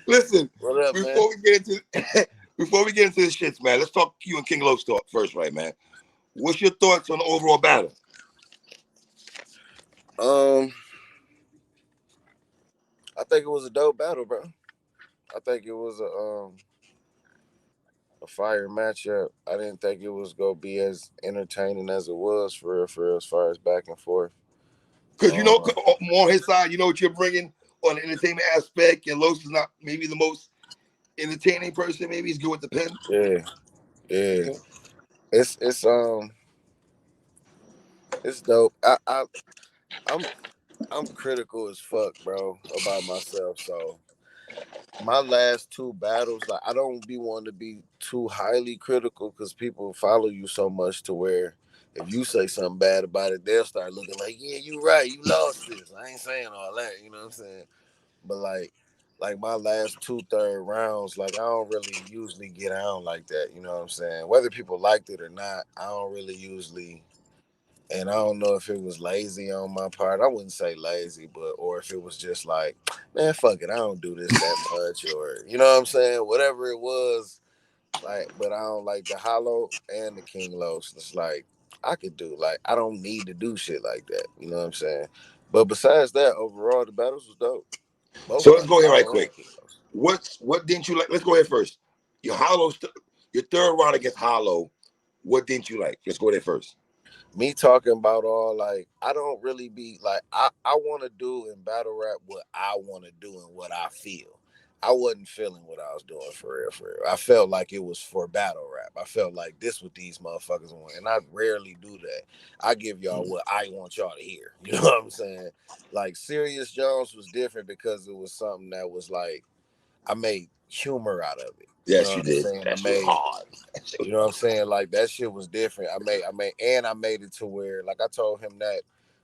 Listen, What up, man? before we get into before we get into the shits, man, let's talk you and King Lowe's talk first, right, man? What's your thoughts on the overall battle? Um, I think it was a dope battle, bro. I think it was a fire matchup. I didn't think it was gonna be as entertaining as it was for real, as far as back and forth. Because you know, Um, on his side, you know what you're bringing on the entertainment aspect, and Los is not maybe the most entertaining person. Maybe he's good with the pen. yeah, yeah. Yeah. It's it's dope. I'm I'm critical as fuck, bro, about myself. So my last two battles, like I don't be wanting to be too highly critical because people follow you so much to where if you say something bad about it, they'll start looking like, yeah, you right, you lost this. I ain't saying all that, you know what I'm saying? But like my last two third rounds, like I don't really usually get on like that, you know what I'm saying? Whether people liked it or not, I don't really usually. And I don't know if it was lazy on my part. I wouldn't say lazy, but or if it was just like, man, fuck it, I don't do this that much, or you know what I'm saying? Whatever it was, like, but I don't like the hollow and the king lows. It's like I could do like I don't need to do shit like that. You know what I'm saying? But besides that, overall the battles was dope. So Both let's of them, go here right hollow and quick. king lows. What didn't you like? Let's go ahead first. Your Hollow, your third round against Hollow. What didn't you like? Let's go there first. Me talking about all like I don't really be like I want to do in battle rap what I want to do and what I feel. I wasn't feeling what I was doing for real, for real. I felt like it was for battle rap. I felt like this what these motherfuckers want, and I rarely do that. I give y'all what I want y'all to hear. You know what I'm saying? Like Sirius Jones was different because it was something that was like I made humor out of it. You know Yes, you what I'm did. saying? I That shit was made hard. you know what I'm saying? Like that shit was different. And I made it to where, like I told him that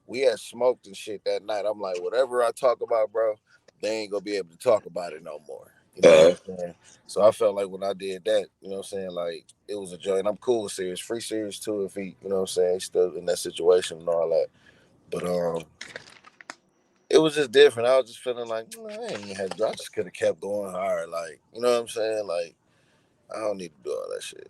we had smoked and shit that night. I'm like, whatever I talk about, bro, they ain't gonna be able to talk about it no more. You know what Uh, I'm saying? So I felt like when I did that, you know what I'm saying? Like it was a joy. And I'm cool with Serious. Free Serious too, if he, you know what I'm saying, he's still in that situation and all that. But it was just different. I was just feeling like, I ain't even had to. I just could have kept going hard. Like, you know what I'm saying? Like, I don't need to do all that shit.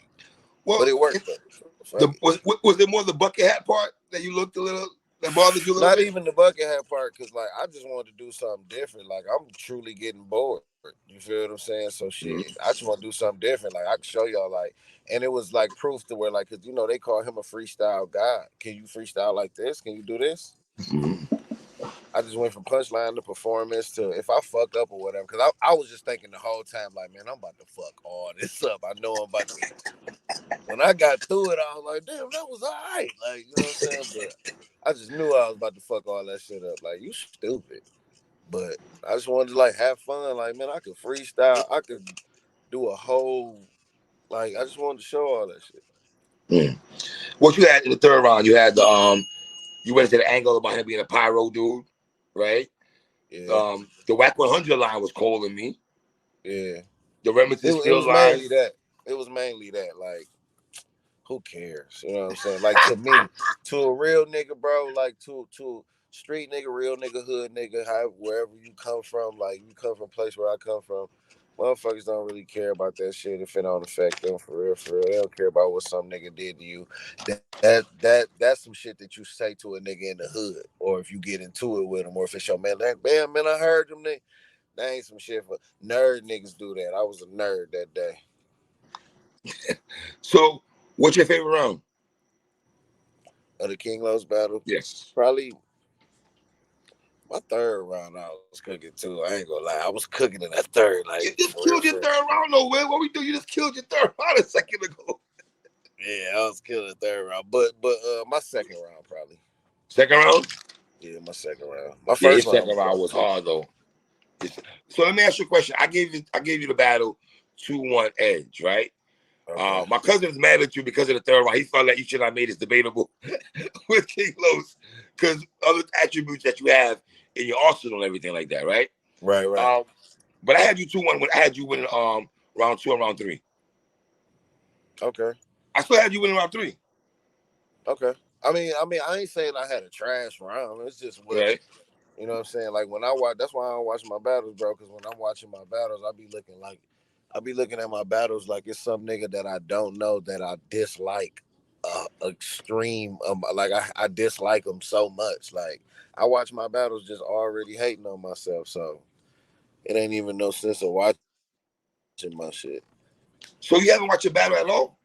well, But it worked though. So fuck the it. was it more the bucket hat part that you looked a little that bothered you a little Not bit? even the bucket hat part, cause like I just wanted to do something different. Like I'm truly getting bored. You feel what I'm saying? So shit, Mhm. I just want to do something different. Like I can show y'all like, and it was like proof to where like, cause you know they call him a freestyle god. Can you freestyle like this? Can you do this? Mhm. I just went from punchline to performance to if I fuck up or whatever. Cause I was just thinking the whole time like, man, I'm about to fuck all this up. I know I'm about to. When I got through it, I was like, damn, that was all right. Like, you know what I'm saying? But I just knew I was about to fuck all that shit up. Like, you stupid. But I just wanted to like have fun. Like, man, I could freestyle. I could do a whole like I just wanted to show all that shit. Mm. What you had in the third round? You had the you went into the angle about him being a pyro dude, right? Yeah, The Whack 100 line was calling me. yeah. The Remington It Steel was line. mainly that. It was mainly that. Like, who cares? You know what I'm saying? Like to me, to a real nigga, bro, like to street nigga, real nigga, hood nigga, wherever you come from, like you come from a place where I come from, motherfuckers don't really care about that shit if it don't affect them for real, for real. They don't care about what some nigga did to you. That's some shit that you say to a nigga in the hood, or if you get into it with him, or if it's your man, like, man, I heard them niggas. That ain't some shit for nerd niggas do that. I was a nerd that day. So, what's your favorite round? Of the King Los battle, Yes. probably my third round, I was cooking too. I ain't gonna lie. I was cooking in that third, like You for just real, killed your for real. third round, though, man. What we do? You just killed your third round a second ago. Yeah, I was killing the third round. But my second round probably. Second round? Yeah, my second round. My Yeah, your first round second was round dope was too. hard though. So let me ask you a question. I gave you the battle 2-1 edge, right? Okay. My cousin is mad at you because of the third round. He felt like you should have made it debatable with King Los because other attributes that you have in your arsenal and everything like that, right? Right, right. Um, but I had you 2-1 when I had you winning round two and round three. Okay. I still had you winning round three, Okay. I mean, I ain't saying I had a trash round. It's just was right? You know what I'm saying? Like when I watch, that's why I don't watch my battles, bro. Because when I'm watching my battles, I be looking at my battles like it's some nigga that I don't know that I dislike, extreme. Like I dislike him so much. Like I watch my battles just already hating on myself, so it ain't even no sense of watching my shit. So you haven't watched your battle at all?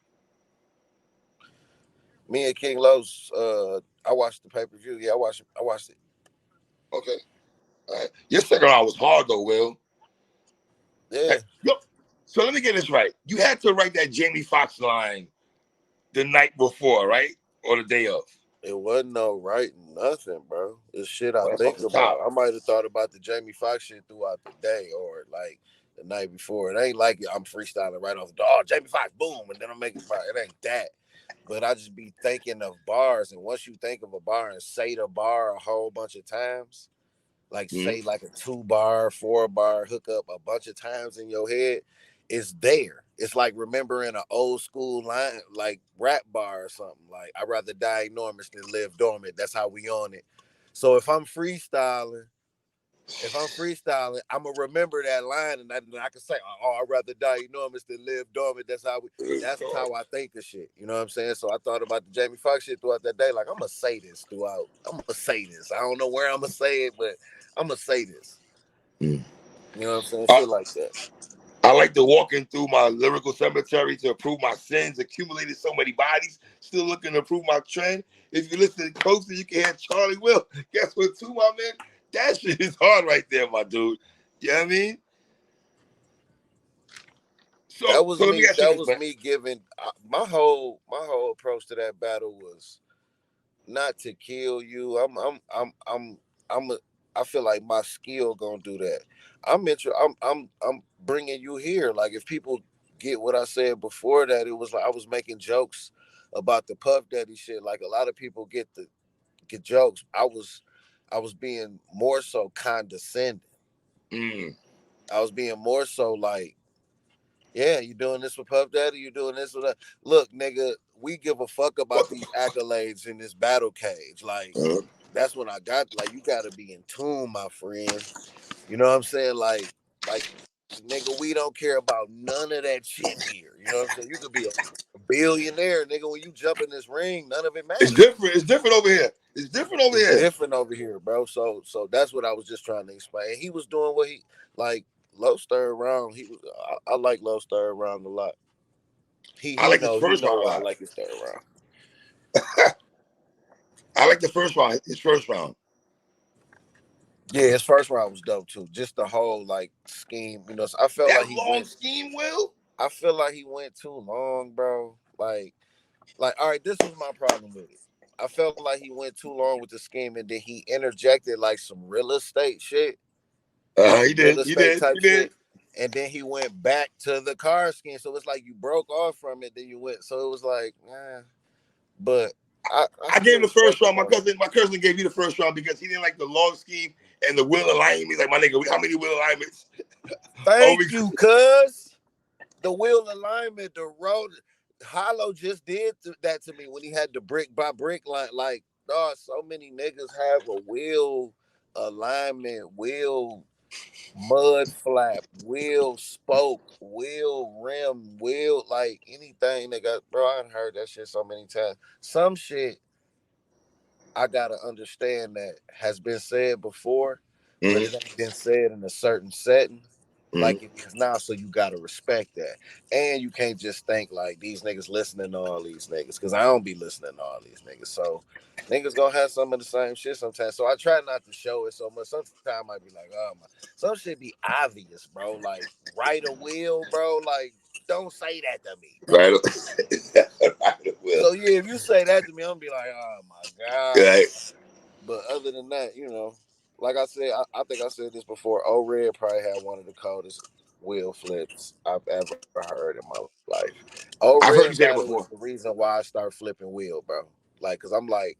Me and King Los, I watched the pay-per-view. Yeah, I watched it. Okay. All right. Your second round was hard though, Will. Hey, Yeah. yo, so let me get this right. You had to write that Jamie Foxx line the night before, right? Or the day of. It wasn't no writing, nothing, bro. It's shit I Well, that's off think the about. top. I might have thought about the Jamie Foxx shit throughout the day or like the night before. It ain't like I'm freestyling right off the door. Oh, Jamie Foxx, boom, and then I'm making fire. It ain't that. But I just be thinking of bars, and once you think of a bar and say the bar a whole bunch of times, like say like a 2 bar, 4 bar hookup a bunch of times in your head, it's there. It's like remembering an old school line, like rap bar or something. Like I'd rather die enormous than live dormant. That's how we on it. So if I'm freestyling, I'm gonna remember that line, and I can say, "Oh, I'd rather die enormous than live dormant." That's how we. That's how I think of shit. You know what I'm saying? So I thought about the Jamie Foxx shit throughout that day. Like I'm gonna say this throughout. I'm gonna say this. I don't know where I'm gonna say it, but I'm gonna say this. Mm. You know what I'm saying? I, Shit like that. I like to walking through my lyrical cemetery to prove my sins, accumulated so many bodies, still looking to prove my trend. If you listen closely, you can hear Charlie Will. Guess what, too, my man? That shit is hard right there, my dude. You know what I mean? That So was let me me. ask you That this, was man. me giving my whole approach to that battle was not to kill you. I'm a, I feel like my skill gonna do that. I'm bringing you here. Like if people get what I said before that, it was like I was making jokes about the Puff Daddy shit. Like a lot of people get jokes. I was being more so condescending. Mm. I was being more so like, yeah, you doing this with Puff Daddy? You doing this with that? Look, nigga, we give a fuck about these accolades in this battle cage. Like, that's when I got, like, you gotta be in tune, my friend. You know what I'm saying? Like, nigga, we don't care about none of that shit here. You know what I'm saying? You could be a billionaire, nigga. When you jump in this ring, none of it It's matters. different. It's different over here. It's different over It's here. different over here, bro. So that's what I was just trying to explain. He was doing what he like. Low stir around. He was. I like low stir around a lot. He I he like his know he first know round a why I lot. like his third round. I like the first round. His first round. Yeah, his first round was dope too. Just the whole like scheme, you know. So I felt That like he long went. scheme, Will. I feel like he went too long, bro. Like all right, this was my problem with it. I felt like he went too long with the scheme, and then he interjected like some real estate shit, He some real did. He estate did. He type did. shit. And then he went back to the car scheme. So it's like you broke off from it, then you went. So it was like, but I I gave him still the first respect round. him on it. My cousin gave you the first round because he didn't like the long scheme and the wheel alignment. He's like, my nigga, how many wheel alignments? Oh, Thank you, cuz. The wheel alignment, the road. Hollow just did that to me when he had the brick by brick line. Like, dog, so many niggas have a wheel alignment, wheel mud flap, wheel spoke, wheel rim, wheel like anything that got. Bro, I done heard that shit so many times. Some shit I gotta understand that has been said before, but it mm-hmm. ain't been said in a certain setting Mm-hmm. like it is now. So you gotta respect that. And you can't just think like these niggas listening to all these niggas, because I don't be listening to all these niggas. So niggas gonna have some of the same shit sometimes. So I try not to show it so much. Sometimes I might be like, oh my, some shit be obvious, bro. Like write a will, bro. Like don't say that to me, bro. Right. Right. Will. So yeah, if you say that to me, I'm gonna be like, oh my god. Right. But other than that, like I said, I think I said this before. O Red probably had one of the coldest wheel flips I've ever heard in my life. O Red I've heard you say battle that is the before. reason why I start flipping wheel, bro. Like, cause I'm like,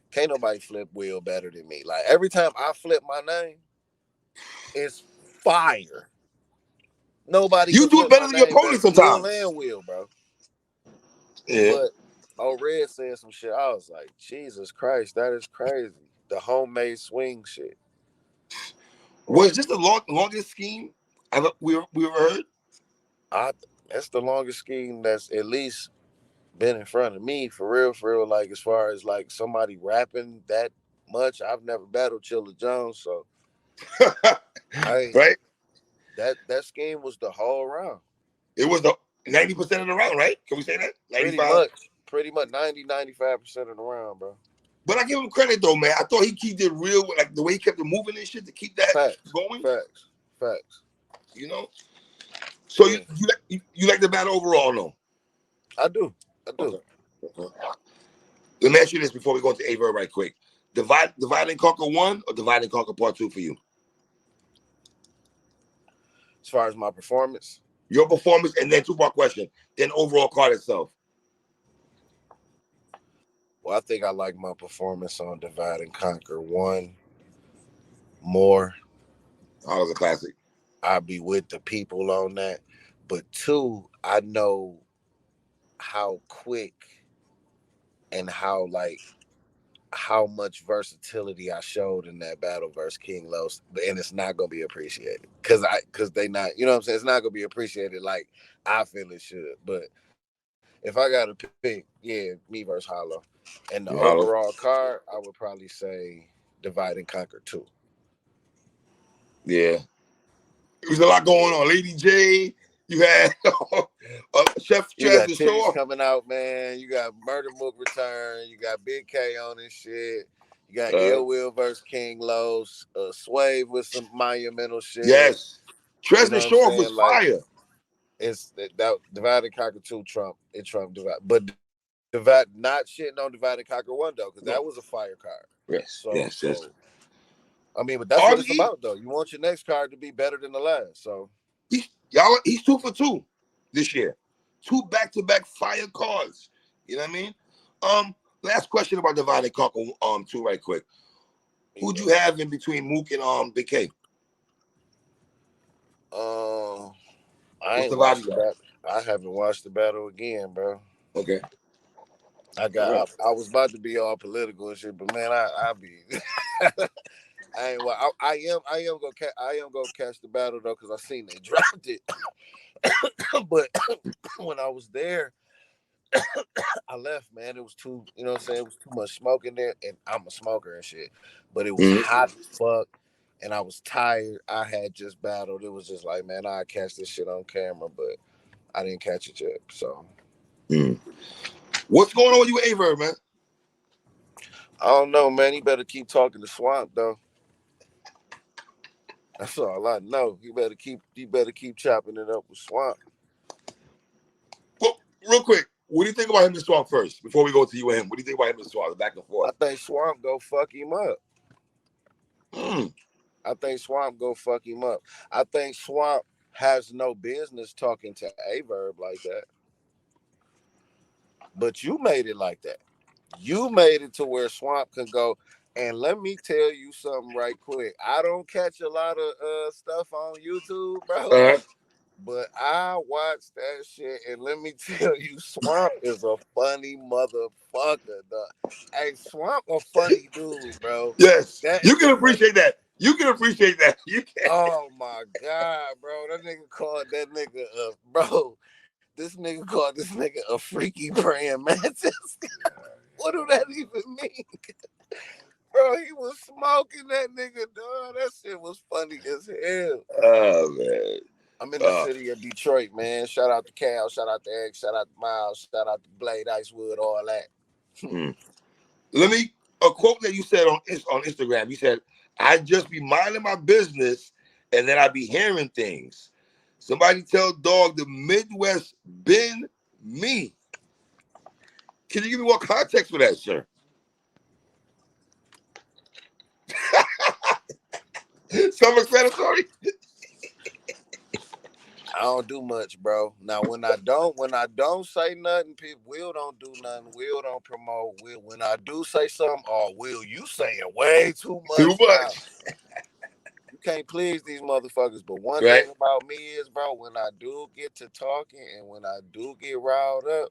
can't nobody flip wheel better than me. Like every time I flip my name, it's fire. Nobody You can do it flip better my than your name better, opponent full sometimes. and wheel, bro. Yeah. But O Red said some shit. I was like, Jesus Christ, that is crazy. The homemade swing shit. Was this the longest scheme we ever heard? I That's the longest scheme that's at least been in front of me for real, for real. Like as far as like somebody rapping that much, I've never battled Chilla Jones, so I ain't Right? that scheme was the whole round. It was the 90% of the round, right? Can we say that? Pretty 95. much, pretty much 90-95% of the round, bro. But I give him credit though, man. I thought he did real, like the way he kept it moving and shit to keep that Facts, going. facts, facts. You know. So Yeah, you like the battle overall, no? I do, I do. Okay. Okay. Let me ask you this before we go into A Verb right quick. Divide and Conquer 1 or Divide and Conquer Part 2 for you? As far as my performance, Your performance, and then two-part question. Then overall card itself. well, I think I like my performance on Divide and Conquer one more. Oh, that was a classic. I'll be with the people on that. But two, I know how quick and how much versatility I showed in that battle versus King Los, and it's not gonna be appreciated because they not, you know what I'm saying. It's not gonna be appreciated like I feel it should. But if I got to pick, yeah, me versus Hollow, and the You holler. overall card, I would probably say Divide and Conquer 2. Yeah. There was a lot going Yeah. on. Lady J, you had Chef You Trez got to show titties off. coming out, man. You got Murder Mook return. You got Big K on this shit. You got Uh, Ill Will versus King Los. Swave with some monumental shit. yes. You Trez know and what I'm show off was saying? Like fire. that Divide and Conquer 2 Trump. It Trump Divide. But Divide not shitting on Divide and Conquer 1 though, because that was a No. fire card. Yes, So yes, yes. I mean, but that's what it's RBE, about though. You want your next card to be better than the last. So he's 2 for 2 this year. 2 back-to-back fire cards. You know what I mean? Last question about Divide and Conquer 2 right quick. Who'd yeah. you have in between Mook and Big K? Um I What's ain't the vibe watched you the got? battle. I haven't watched the battle again, bro. Okay. All right. I was about to be all political and shit, but man, I be I ain't well. I am gonna catch the battle though because I seen they dropped it. But when I was there, I left, man. It was too, you know what I'm saying? It was too much smoke in there, and I'm a smoker and shit. But it was Mhm. hot as fuck, and I was tired. I had just battled. It was just like, man, I catch this shit on camera, but I didn't catch it yet. So Mm. What's going on with you, Aver, man? I don't know, man. You better keep talking to Swamp though. That's all I know. You better keep chopping it up with Swamp. Well, real quick, what do you think about him and Swamp first before we go to you and him? What do you think about him and Swamp, back and I forth? think Swamp go fuck him up. Mm. I think Swamp go fuck him up. I think Swamp has no business talking to Verb like that. But you made it like that. You made it to where Swamp can go. And let me tell you something right quick. I don't catch a lot of stuff on YouTube, bro. Uh-huh. But I watched that shit, and let me tell you, Swamp is a funny motherfucker. Hey, Swamp a funny dude, bro. Yes, That you is can the funny. appreciate that. You can appreciate that. You can. Oh my god, bro! That nigga called that nigga a bro. This nigga called this nigga a freaky praying mantis. What do that even mean? Bro, he was smoking that nigga, dog. That shit was funny as hell. Oh man. I'm in the Uh, city of Detroit, man. Shout out to Cal, shout out to X, shout out to Miles, shout out to Blade, Icewood, all that. mm. Let me a quote that you said on Instagram. You said, "I just be minding my business, and then I be hearing things." Somebody tell dog the Midwest been me. Can you give me more context for that, sir? Self-explanatory. I don't do much, bro. Now when I don't say nothing, people Will don't do nothing. Will don't promote. Will when I do say something, oh Will, you saying way too Too much now. much, You can't please these motherfuckers. But one right? thing about me is, bro, when I do get to talking and when I do get riled up,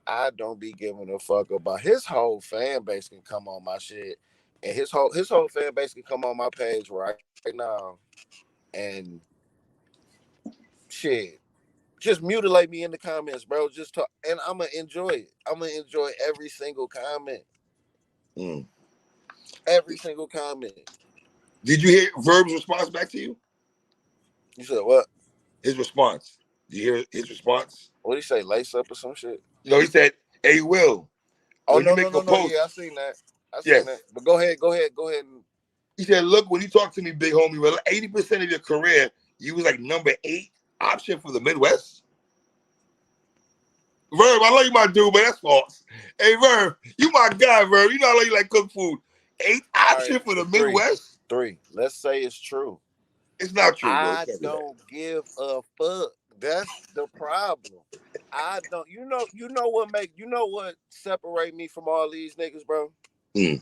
I don't be giving a fuck about his whole fan base can come on my shit And his whole fan base can come on my page right now and shit, just mutilate me in the comments, bro. Just talk, and I'm gonna enjoy it. I'm gonna enjoy every single comment, Mm. every single comment. Did you hear Verb's response back to you? You said what? His response. Did you hear his response? What do you say? Lace up or some shit? He said, "Hey, Will, Oh when you no make no a no no. Yeah, post, I seen that. I seen that. yes." But go ahead, go ahead, go ahead. He said, "Look, when you talk to me, big homie, well, 80% of your career, you was like number 8 option for the Midwest." Verb, I love you, my dude, but that's false. Hey, Verb, you my guy, Verb. You know I love you like cook food. 8 All right, option for the Midwest? three. Let's say it's true. It's not true, bro. You I can't do that. don't give a fuck. That's the problem. I don't. You know what separate me from all these niggas, bro? Mm.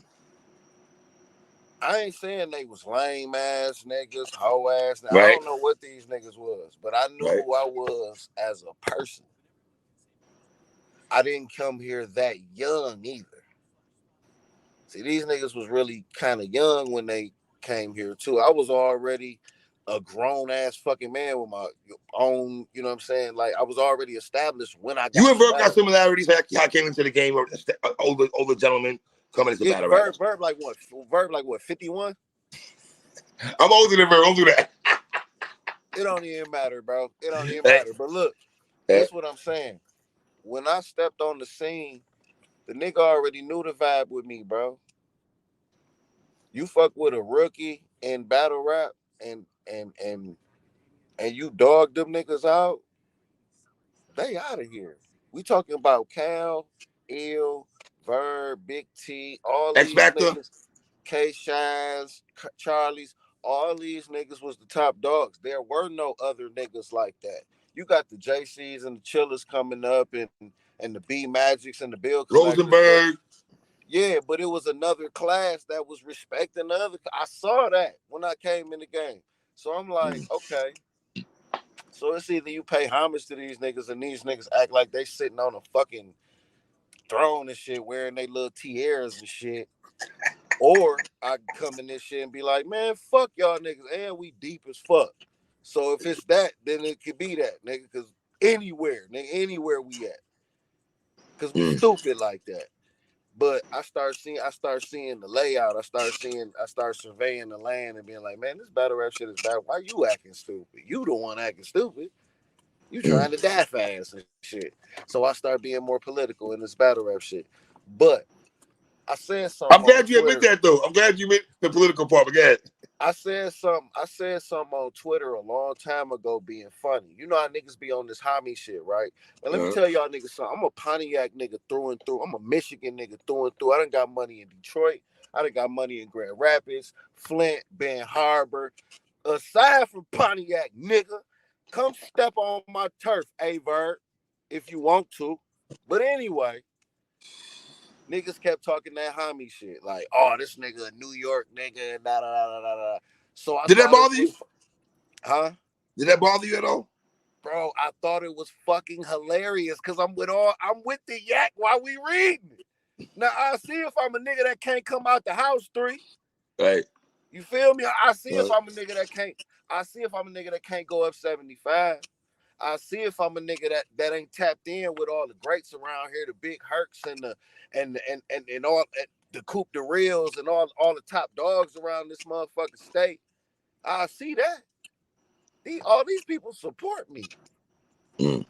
I ain't saying they was lame ass niggas, hoe ass. I Right, don't know what these niggas was, but I knew right. who I was as a person. I didn't come here that young either. See, these niggas was really kind of young when they came here too. I was already a grown ass fucking man with my own, you know what I'm saying? Like I was already established when I You got and to Verb got battle. similarities. How I came into the game, older gentleman coming into Yeah, battle rap. Verb like what? Verb like what? 51? I'm older than Verb. Don't do that. It don't even matter, bro. It don't even Hey, matter. But look, hey. this what I'm saying. When I stepped on the scene, the nigga already knew the vibe with me, bro. You fuck with a rookie in battle rap and you dog them niggas out, they out of here. We talking about Cal, Ill, Verb, Big T, all X these Factor. niggas, K Shines, Charlie's, all these niggas was the top dogs. There were no other niggas like that. You got the JCs and the Chillers coming up and the B Magics and the Bill Collectors, but Rosenberg. yeah, but it was another class that was respecting the other. I saw that when I came in the game. So I'm like, Mm. okay. So it's either you pay homage to these niggas and these niggas act like they sitting on a fucking throne and shit, wearing they little tiaras and shit. Or I can come in this shit and be like, man, fuck y'all niggas, and we deep as fuck. So if it's that, then it could be that, nigga, because anywhere we at. Because we Mm. stupid like that. But I start seeing the layout. I start surveying the land and being like, man, this battle rap shit is bad. Why you acting stupid? You the one acting stupid. You Mm. trying to die fast and shit. So I start being more political in this battle rap shit. But I said something I'm on glad you admit Twitter. that, though. I'm glad you admit the political part. But go ahead. I said something on Twitter a long time ago being funny. You know how niggas be on this homie shit, right? And let me Uh-huh. tell y'all niggas something. I'm a Pontiac nigga through and through. I'm a Michigan nigga through and through. I done got money in Detroit. I done got money in Grand Rapids, Flint, Ben Harbor. Aside from Pontiac, nigga, come step on my turf, Verb, if you want to. But anyway, niggas kept talking that homie shit. Like, oh, this nigga a New York nigga, da da da da da. So I Did that thought it bother you? was, huh? Did that bother you at all? Bro, I thought it was fucking hilarious because I'm with the yak while we reading. Now I see if I'm a nigga that can't come out the house 3. Right. You feel me? I see if Right. I'm a nigga that can't. I see if I'm a nigga that can't go up 75. I see if I'm a nigga that ain't tapped in with all the greats around here, the big Hercs and all the Coop the Reals and all the top dogs around this motherfucking state. I see that. All these people support me. Mm.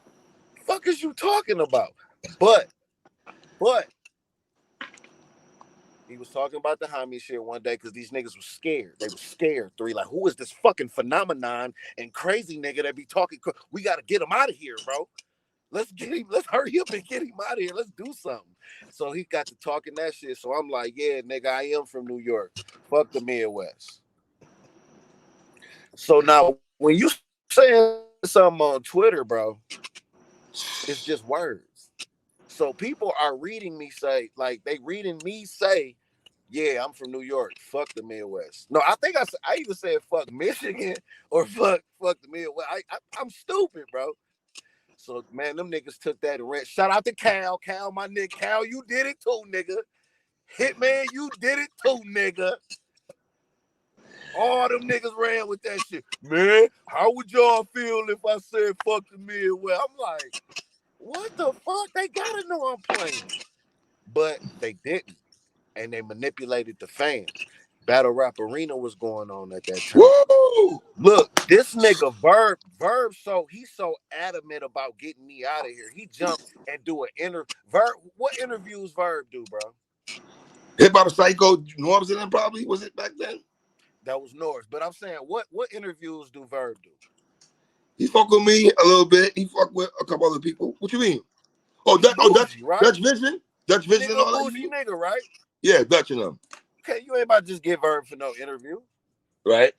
Fuck is you talking about? But but he was talking about the homie shit one day because these niggas was scared. They was scared. 3, like, who is this fucking phenomenon and crazy nigga that be talking? We got to get him out of here, bro. Let's get him. Let's hurry up and get him out of here. Let's do something. So he got to talking that shit. So I'm like, yeah, nigga, I am from New York. Fuck the Midwest. So now when you saying something on Twitter, bro, it's just words. So people are reading me say, like, they reading me say, yeah, I'm from New York. Fuck the Midwest. No, I think I even said fuck Michigan or fuck the Midwest. I'm stupid, bro. So man, them niggas took that and ran. Shout out to Cal, my nigga. Cal, you did it too, nigga. Hitman, you did it too, nigga. All them niggas ran with that shit. Man, how would y'all feel if I said fuck the Midwest? I'm like, what the fuck? They gotta know I'm playing. But they didn't. And they manipulated the fans. Battle Rap Arena was going on at that time. Woo! Look, this nigga Verb, he's so adamant about getting me out of here. He jumped and do an interview. Verb, what interviews Verb do, bro? Hip Hop Psycho, Norms in them probably, was it back then? That was Norris. But I'm saying, what interviews do Verb do? He fuck with me a little bit. He fuck with a couple other people. What you mean? Oh, He Dutch, bougie, right? Dutch Vision? Dutch Vision and Nigga, a all that, you bougie mean? nigga, right? Yeah, Dutch and them. Okay, you ain't about to just give Verb for no interview. Right?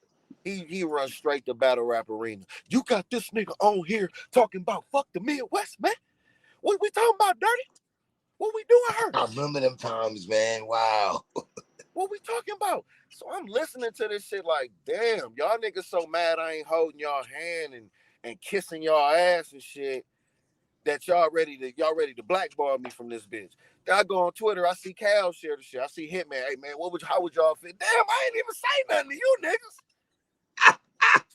He runs straight to Battle Rap Arena. You got this nigga on here talking about fuck the Midwest, man. What we talking about, dirty? What we doing her? I remember them times, man. Wow. What we talking about? So I'm listening to this shit like, damn, y'all niggas so mad I ain't holding y'all hand and kissing y'all ass and shit that y'all ready to blackball me from this bitch. Then I go on Twitter, I see Cal share the shit. I see Hitman. Hey man, how would y'all feel? Damn, I ain't even say nothing to you niggas.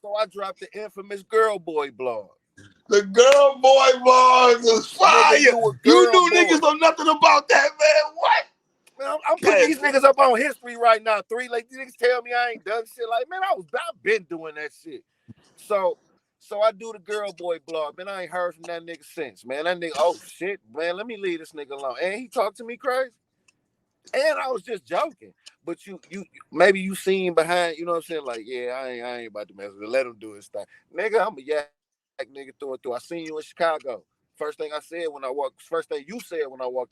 So I dropped the infamous Girl Boy blog. The Girl Boy bars was fire. Nigga, you a You girl knew boy. niggas know nothing about that, man. What? Man, I'm putting these niggas up on history right now. Like these niggas tell me I ain't done shit. Like, man, I've been doing that shit. So I do the Girl Boy blog. Man, I ain't heard from that nigga since. Man, that nigga, oh shit, man, let me leave this nigga alone. And he talked to me crazy. And I was just joking. But you maybe you seen behind, you know what I'm saying? Like, yeah, I ain't about to mess with it. Let him do his thing. Nigga, I'm a yak nigga through and through. I seen you in Chicago. First thing you said when I walked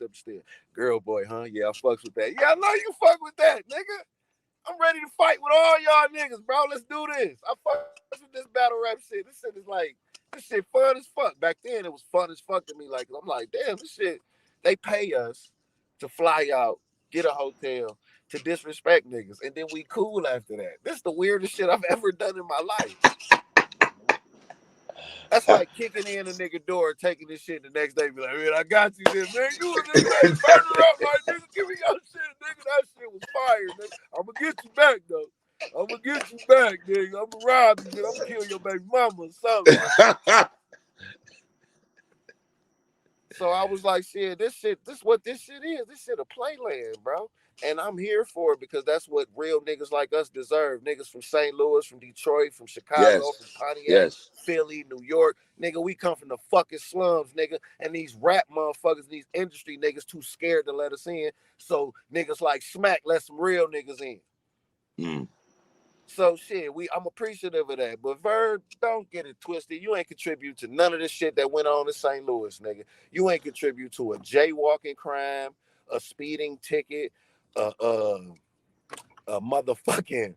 up the stairs. Girl boy, huh? Yeah, I fucks with that. Yeah, I know you fuck with that, nigga. I'm ready to fight with all y'all niggas, bro. Let's do this. I fucks with this battle rap shit. This shit is like, this shit fun as fuck. Back then, it was fun as fuck to me. Like, I'm like, damn, this shit, they pay us to fly out, get a hotel, to disrespect niggas, and then we cool after that. This is the weirdest shit I've ever done in my life. That's like kicking in a nigga door, taking this shit the next day, be like, man, I got you there, man. You a nigga that burn her up like, nigga, give me your shit, nigga. That shit was fire, nigga. I'm gonna get you back, though. I'm gonna get you back, nigga. I'm gonna rob you, nigga. I'm gonna kill your baby mama or something. So I was like, shit, this what this shit is. This shit a playland, bro. And I'm here for it because that's what real niggas like us deserve. Niggas from St. Louis, from Detroit, from Chicago, from Yes. Pontiac, Yes. Philly, New York. Nigga, we come from the fucking slums, nigga. And these rap motherfuckers, these industry niggas too scared to let us in. So niggas like Smack let some real niggas in. Mm. So shit, I'm appreciative of that. But Verb, don't get it twisted. You ain't contribute to none of the shit that went on in St. Louis, nigga. You ain't contribute to a jaywalking crime, a speeding ticket, a motherfucking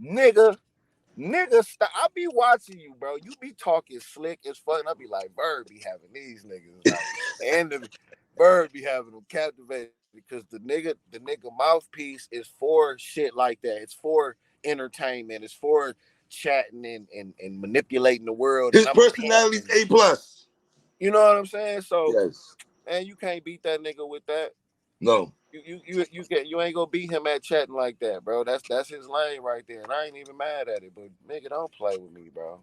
nigga. Nigga, stop. I be watching you, bro. You be talking slick as fuck. I be like, Bird be having these niggas like, and the Bird be having them captivated because the nigga mouthpiece is for shit like that. It's for entertainment. It's for chatting and manipulating the world. And His I'm a personality's pimp. A plus. You know what I'm saying? So, Yes. man, you can't beat that nigga with that. No. You ain't gonna beat him at chatting like that, bro. That's his lane right there, and I ain't even mad at it. But nigga, don't play with me, bro.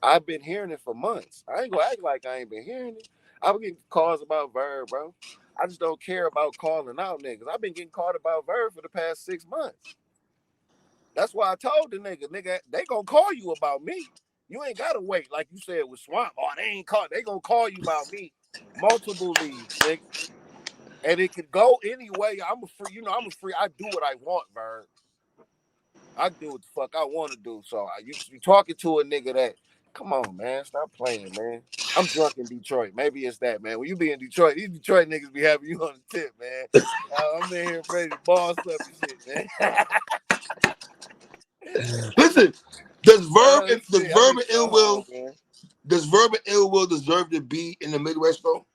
I've been hearing it for months. I ain't gonna act like I ain't been hearing it. I've been getting calls about Verb, bro. I just don't care about calling out niggas. I've been getting called about Verb for the past 6 months. That's why I told the nigga, they gonna call you about me. You ain't gotta wait like you said with Swamp. Oh, they ain't call. They gonna call you about me. Multiple leads, nigga. And it could go anyway. I'm a free. I'm a free. I do what I want, Verb. I do what the fuck I want to do. So you talking to a nigga that, come on, man, stop playing, man. I'm drunk in Detroit. Maybe it's that, man. When you be in Detroit, these Detroit niggas be having you on the tip, man. I'm in here ready to boss up and shit, man. Listen, does Verb and Ill Will man. does Verb and Ill Will deserve to be in the Midwest though?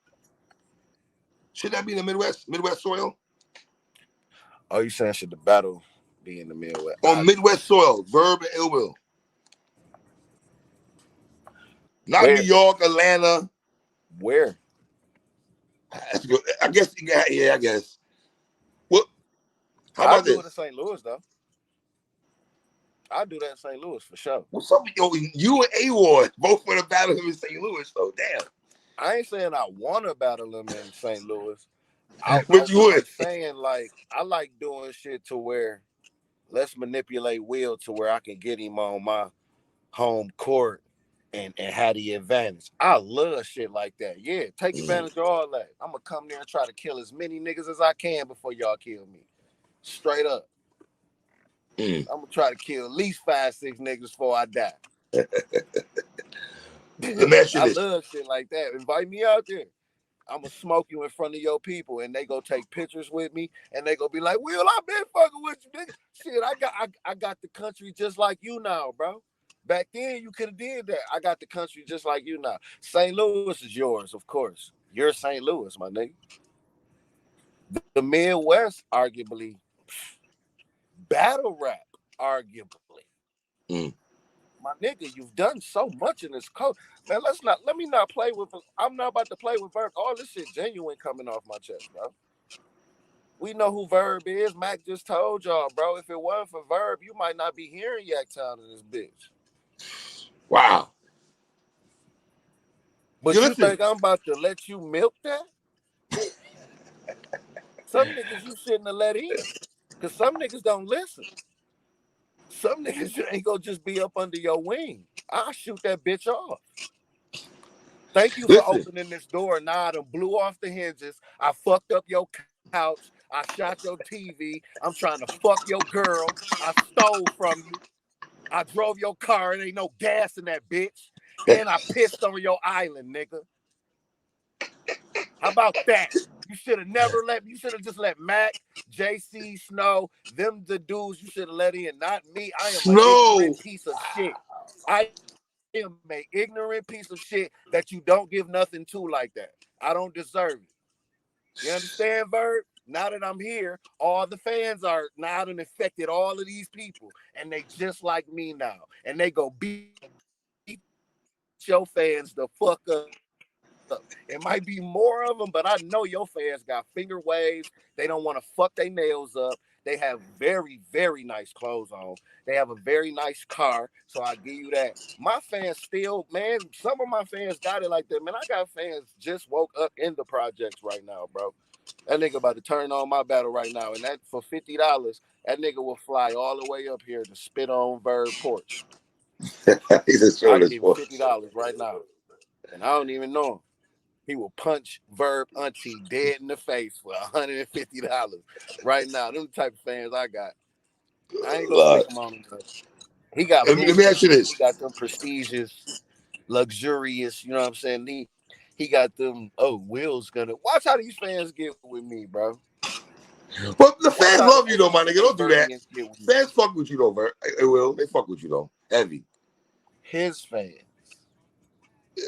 Should that be in the Midwest soil? Oh, you saying should the battle be in the Midwest? On Midwest soil, Verb and Ill Will. Not New Where? York, Atlanta. Where? That's good. I guess, yeah, I guess. What? How I about do it in this? St. Louis though. I do that in St. Louis for sure. What's up with you and A-Ward both for the battle him in St. Louis, though? Damn. I ain't saying I want to battle him in St. Louis. I'm But you would. like saying like I like doing shit to where let's manipulate Will to where I can get him on my home court and have the advantage. I love shit like that. Yeah, take advantage of all that. I'm gonna come there and try to kill as many niggas as I can before y'all kill me. Straight up. I'm gonna try to kill at least 5-6 niggas before I die. Let me ask you I this. love shit like that. Invite me out there. I'm gonna smoke you in front of your people, and they go take pictures with me, and they go be like, "Will, I been fucking with you, nigga. Shit, I got the country just like you now, bro. Back then, you could have did that. I got the country just like you now. St. Louis is yours, of course. You're St. Louis, my nigga. The Midwest, arguably, battle rap, arguably. Mm. My nigga, you've done so much in this code. Man, let me not play with. I'm not about to play with Verb. All this shit genuine coming off my chest, bro. We know who Verb is. Mac just told y'all, bro. If it wasn't for Verb, you might not be hearing Yaktown in this bitch. Wow. But You you listen. think I'm about to let you milk that? Some niggas you shouldn't have let in. Because some niggas don't listen. Some niggas ain't gonna just be up under your wing. I'll shoot that bitch off. Thank you for Listen. opening this door. Now I done blew off the hinges. I fucked up your couch. I shot your TV. I'm trying to fuck your girl. I stole from you. I drove your car and ain't no gas in that bitch. And I pissed on your island, nigga. How about that? You should have never you should have just let Mac, JC, Snow, them the dudes you should have let in, not me. I am an Snow. ignorant piece of shit. I am an ignorant piece of shit that you don't give nothing to like that. I don't deserve it. You understand, Verb? Now that I'm here, all the fans are now and infected all of these people, and they just like me now, and they go beat your fans the fuck up. It might be more of them, but I know your fans got finger waves. They don't want to fuck their nails up. They have very, very nice clothes on. They have a very nice car, so I give you that. My fans still, man, some of my fans got it like that. Man, I got fans just woke up in the projects right now, bro. That nigga about to turn on my battle right now, and that for $50, that nigga will fly all the way up here to spit on Verb porch. He's a I shoulders give him for. $50 right now, and I don't even know him. He will punch Verb Auntie dead in the face for $150 right now. Them the type of fans I got. I ain't gonna Look, stick him on him though. He got let me ask you bougie. this. He got them prestigious, luxurious. You know what I'm saying? He got them. Oh, Will's gonna watch how these fans get with me, bro. But the Watch fans how love you though, my nigga. Don't do that. Verbians get with me. Fans fuck with you though, Ver. They will. They fuck with you though. Heavy. His fans. Well,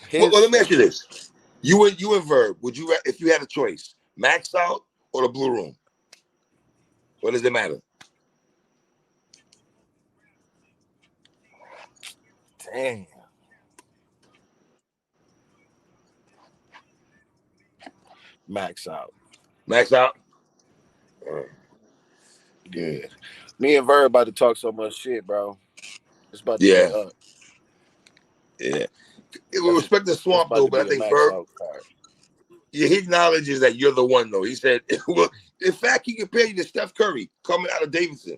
His let me ask you fans. this. You and Verb, would you if you had a choice, Max Out or the Blue Room? What does it matter? Damn. Max out. Max Out. Uh, Yeah. Me and Verb about to talk so much shit, bro. It's about to be yeah, up. yeah. It will That's respect the that's swamp about though, to but I be a think max Verb. out card. Yeah, he acknowledges that you're the one though. He said, well, in fact, he compared you to Steph Curry coming out of Davidson.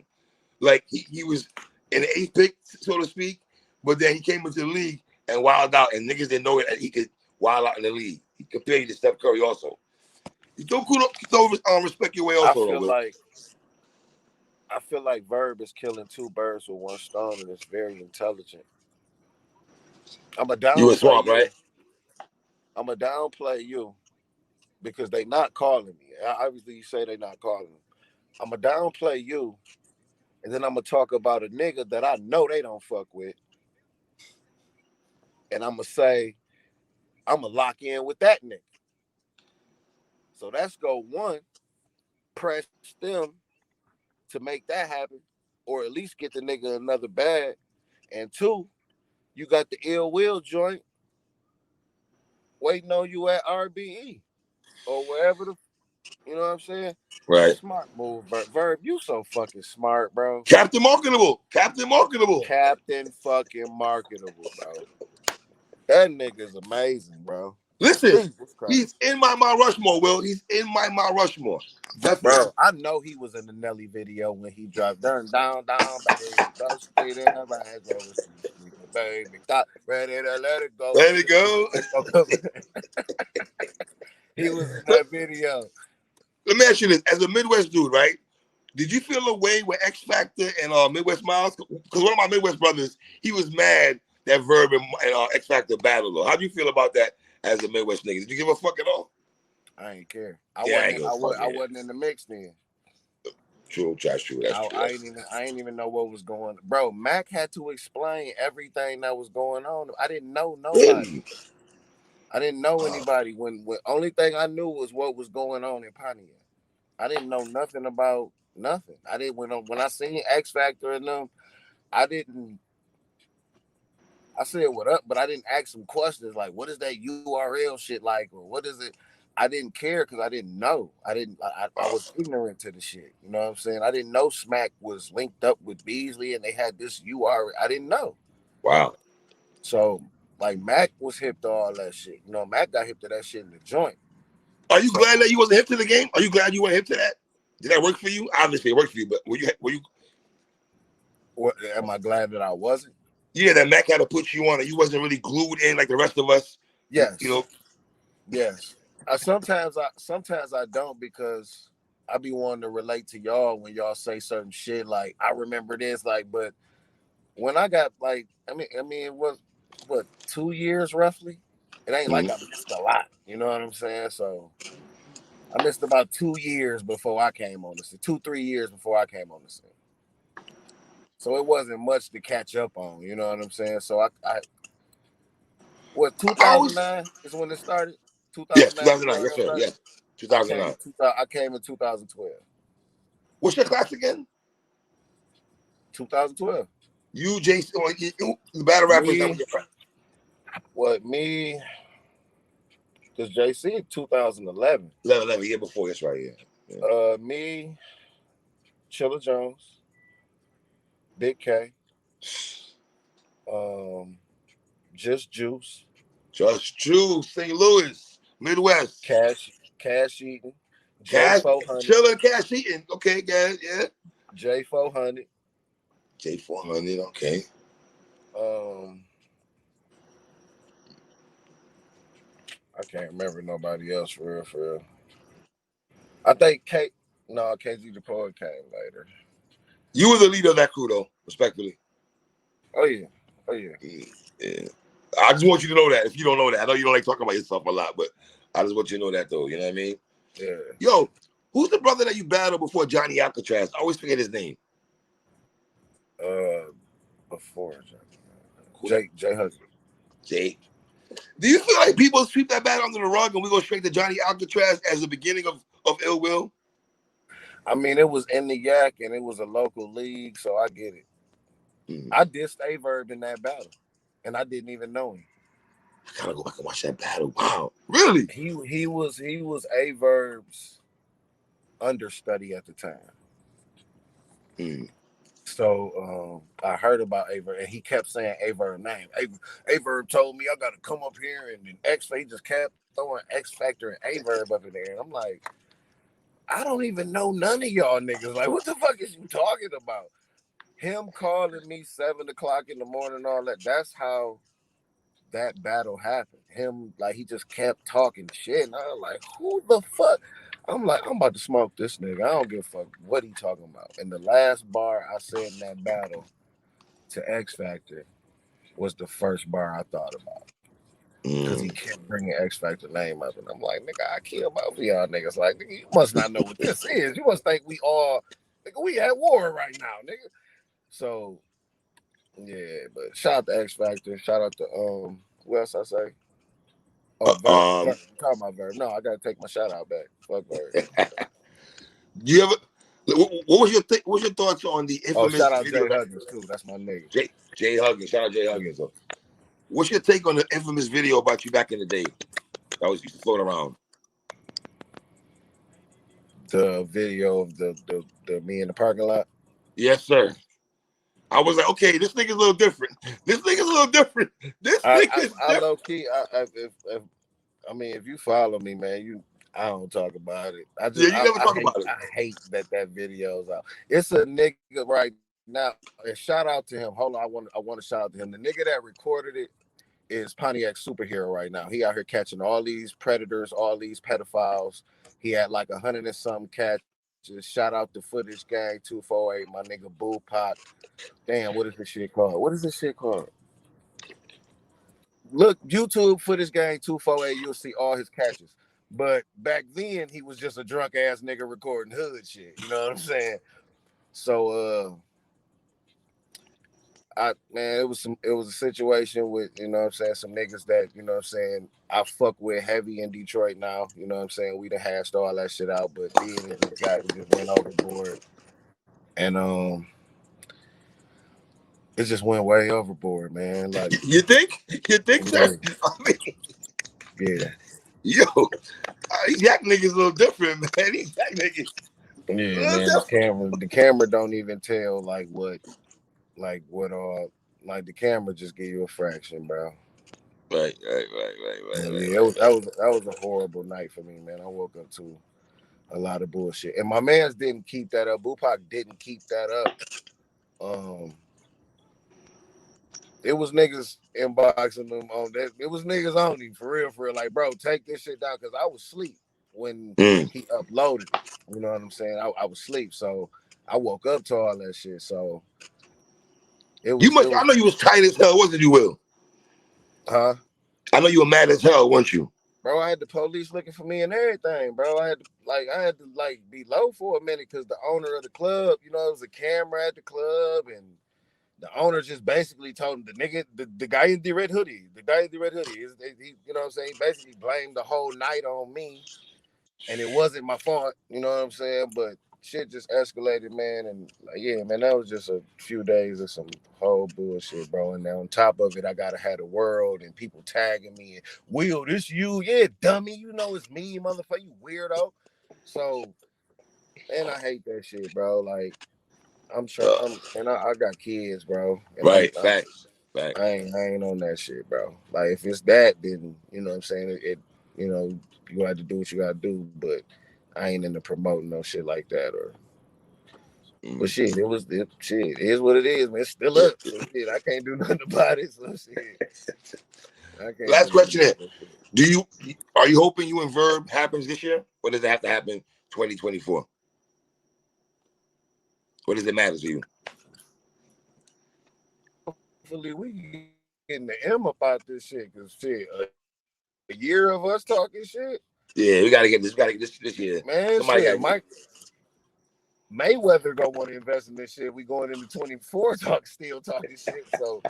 Like he was an eighth pick, so to speak, but then he came into the league and wilded out, and niggas didn't know that he could wild out in the league. He compared you to Steph Curry also. You don't respect your way I also though, feel Will. like I feel like Verb is killing two birds with one stone, and it's very intelligent. I'm a You a downplay swamp, right? you. I'm a downplay you because they not calling me. Obviously, you say they not calling me. I'm a downplay you, and then I'm gonna talk about a nigga that I know they don't fuck with, and I'm gonna say I'm gonna lock in with that nigga. So that's go one. Press them to make that happen, or at least get the nigga another bag. And two, you got the ill will joint waiting on you at RBE or wherever the You know what I'm saying? Right. Smart move, Verb. You so fucking smart, bro. Captain Marketable. Captain Marketable. Captain fucking marketable, bro. That nigga's amazing, bro. Listen, Jesus Christ. he's in my Mount Rushmore, Will. He's in my Mount Rushmore. Definitely. Bro, I know he was in the Nelly video when he dropped down, baby, go straight in the Range Rover, baby, got ready to let it go. Let it go. He was in that video. Let me ask you this: as a Midwest dude, right? Did you feel a way with X Factor and Midwest Miles? Because one of my Midwest brothers, he was mad that Verb and X Factor battled. How do you feel about that as a Midwest nigga? Did you give a fuck at all? I ain't care. I wasn't in the mix then. True, that's true. That's true. I ain't even know what was going on. Bro, Mac had to explain everything that was going on. I didn't know nobody. Really? I didn't know anybody. When only thing I knew was what was going on in Pontiac. I didn't know nothing about nothing. I didn't when I seen X Factor and them, I said what up, but I didn't ask some questions like what is that URL shit like or what is it? I didn't care because I didn't know. I was ignorant to the shit. You know what I'm saying? I didn't know Smack was linked up with Beasley and they had this URL. I didn't know. Wow. So like Mac was hip to all that shit. You know, Mac got hip to that shit in the joint. Are you glad that you wasn't hip to the game? Are you glad you weren't hip to that? Did that work for you? Obviously, it worked for you, but were you? Am I glad that I wasn't? Yeah, that Mac had to put you on, and you wasn't really glued in like the rest of us. Yes. You know. Yes. Sometimes I don't because I be wanting to relate to y'all when y'all say certain shit like I remember this but when I got like I mean it was what 2 years roughly. It ain't like I missed a lot. You know what I'm saying? So I missed about 2 years before I came on the scene. 2-3 years before I came on the scene. So it wasn't much to catch up on. You know what I'm saying? So I what 2009 is when it started. 2009. Yes, 2009. Yes, sir. Yes, 2009. I came in 2012. What's your class again? 2012. You, Jason, the battle rappers that was your friend. What, me? Because JC 2011. 11, year before. That's right. Yeah. Me, Chilla Jones, Big K, Just Juice, St. Louis, Midwest. Cash Eaton, J400. Chilla, Cash Eaton. Okay, guys, yeah. J400. J400. Okay. I can't remember nobody else for real. I think KZ the Poet came later. You were the leader of that crew, though, respectfully. Oh yeah. Yeah. I just want you to know that. If you don't know that, I know you don't like talking about yourself a lot, but I just want you to know that, though. You know what I mean? Yeah. Yo, who's the brother that you battled before Johnny Alcatraz? I always forget his name. Before Johnny. Jay Huggy. Jay. Do you feel like people sweep that battle under the rug and we go straight to Johnny Alcatraz as the beginning of Ill Will? I mean, it was in the Yak and it was a local league, so I get it. I dissed Verb in that battle, and I didn't even know him. I gotta go back and watch that battle. Wow, really? He was Verb's understudy at the time. So I heard about Verb, and he kept saying Verb's name. Verb told me I got to come up here, and then he just kept throwing X Factor and Verb up in there, and I'm like, I don't even know none of y'all niggas. Like, what the fuck is you talking about? Him calling me 7 o'clock in the morning, all that. That's how that battle happened. Him, like, he just kept talking shit. And I was like, who the fuck? I'm like, I'm about to smoke this nigga. I don't give a fuck what he talking about. And the last bar I said in that battle to X Factor was the first bar I thought about. Because he kept bringing X Factor name up. And I'm like, nigga, I kill both of y'all niggas. Like, nigga, you must not know what this is. You must think we all, nigga, we at war right now, nigga. So, yeah, but shout out to X Factor. Shout out to, who else I say? Oh, Verb. Talk about Verb. No, I got to take my shout out back. Fuck Verb. You ever, what was your thoughts on the infamous shout out video? Jay Huggins, too. That's my nigga. Jay Huggins. Shout out Jay Huggins. So. What's your take on the infamous video about you back in the day that was used to float around? The video of the me in the parking lot. Yes, sir. I was like, okay, this nigga's a little different. This nigga's a little different. This nigga's I different. low key. If I mean, if you follow me, man, I don't talk about it. Yeah, you never talk about it. I hate that video's out. It's a nigga right now. And shout out to him. Hold on, I want to shout out to him. The nigga that recorded it is Pontiac superhero right now. He out here catching all these predators, all these pedophiles. He had like 100 and some catches. Shout out to Footage Gang 248, my nigga Boo Pop. Damn, what is this shit called? What is this shit called? Look, YouTube Footage Gang 248, you'll see all his catches. But back then, he was just a drunk ass nigga recording hood shit. You know what I'm saying? So, it was a situation with, you know what I'm saying, some niggas that, you know what I'm saying, I fuck with heavy in Detroit now. You know what I'm saying? We done hashed all that shit out, but then it just went overboard. And it just went way overboard, man. Like, You think? You think, sir? yeah. I mean, Yeah. yo, these yak niggas a little different, man. These yak niggas. Yeah, man. The camera don't even tell like what the camera just give you a fraction, bro. Right. Yeah, that was a horrible night for me, man. I woke up to a lot of bullshit, and my man's didn't keep that up. Bupac didn't keep that up. It was niggas inboxing them on that. It was niggas on him for real. Like, bro, take this shit down because I was asleep when he uploaded it. You know what I'm saying? I was asleep, so I woke up to all that shit. So it was. I know you was tight as hell, wasn't you, Will? Huh? I know you were mad as hell, weren't you? Bro, I had the police looking for me and everything, bro. I had to be low for a minute because the owner of the club, you know, it was a camera at the club, and the owner just basically told him the guy in the red hoodie, he, you know what I'm saying, he basically blamed the whole night on me, and it wasn't my fault, you know what I'm saying, but shit just escalated, man, and yeah, man, that was just a few days of some whole bullshit, bro, and then on top of it, I gotta have the world and people tagging me, and Will, this you, yeah, dummy, you know it's me, motherfucker, you weirdo, so, man, I hate that shit, bro, like, I got kids, bro, and Right, facts. I ain't on that shit, bro. Like if it's that, then you know what I'm saying. You know, you got to do what you got to do, but I ain't into promoting no shit like that. But shit, shit. It is what it is, man. It's still up, so shit. I can't do nothing about it, so shit. I can't. Last question is: are you hoping you and Verb happens this year, or does it have to happen 2024? What does it matter to you? Hopefully, we getting the M about this shit, cause shit, a year of us talking shit. Yeah, we gotta get this. We gotta get this year. Man, somebody shit, Mike Mayweather gonna want to invest in this shit. We going into 24 still talking shit. So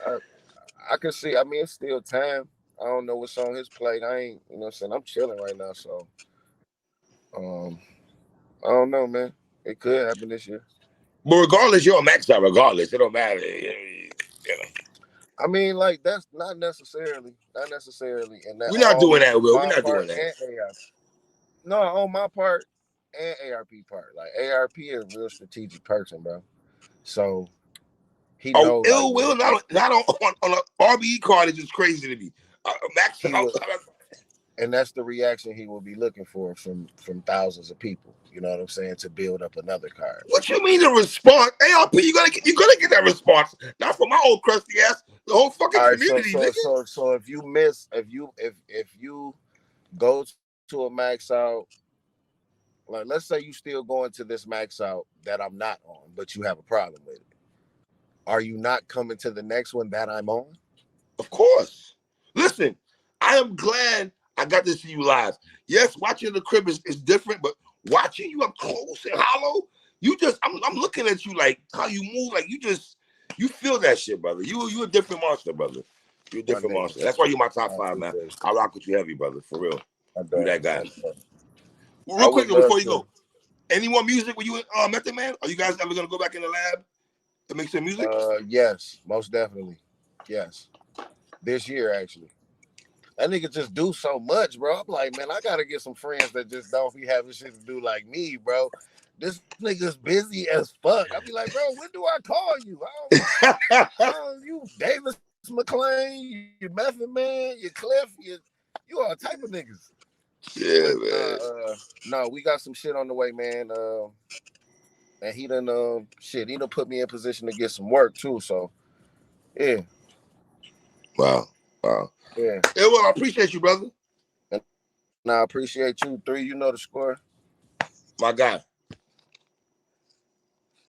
I can see. I mean, it's still time. I don't know what's on his plate. I ain't, you know what I'm saying? I'm chilling right now. So I don't know, man. It could happen this year. But regardless, you're a max out. Regardless, it don't matter. You know. I mean, like that's not necessarily, and that We're not doing that, Will. We're my not doing part that. and ARP. No, on my part and ARP part. Like ARP is a real strategic person, bro. So he know like Ill Will not on an RBE card is just crazy to me. Max out. And that's the reaction he will be looking for from thousands of people. You know what I'm saying? To build up another card. What you mean the response? ARP, you're gonna get that response. Not from my old crusty ass. The whole fucking community, nigga. So if you miss, if you go to a max out, like let's say you still going to this max out that I'm not on, but you have a problem with it. Are you not coming to the next one that I'm on? Of course. Listen, I am glad I got to see you live. Yes, watching the crib is different, but watching you up close and hollow, I'm looking at you like how you move, like you feel that shit, brother. You a different monster, brother. You're a different monster. That's why you're my top 5, man. I rock with you heavy, brother, for real. You that guy. Well, real quick before you go, any more music with you and Method Man? Are you guys ever gonna go back in the lab to make some music? Yes, most definitely. Yes. This year, actually. That nigga just do so much, bro. I'm like, man, I gotta get some friends that just don't be having shit to do like me, bro. This nigga's busy as fuck. I be like, bro, when do I call you? You Davis McClain, you Method Man, you Cliff, you all type of niggas. Yeah, But man. no, we got some shit on the way, man. And he done put me in position to get some work too. So yeah, Wow. yeah. Yeah, well, I appreciate you, brother. And I appreciate you. 3, you know the score. My guy.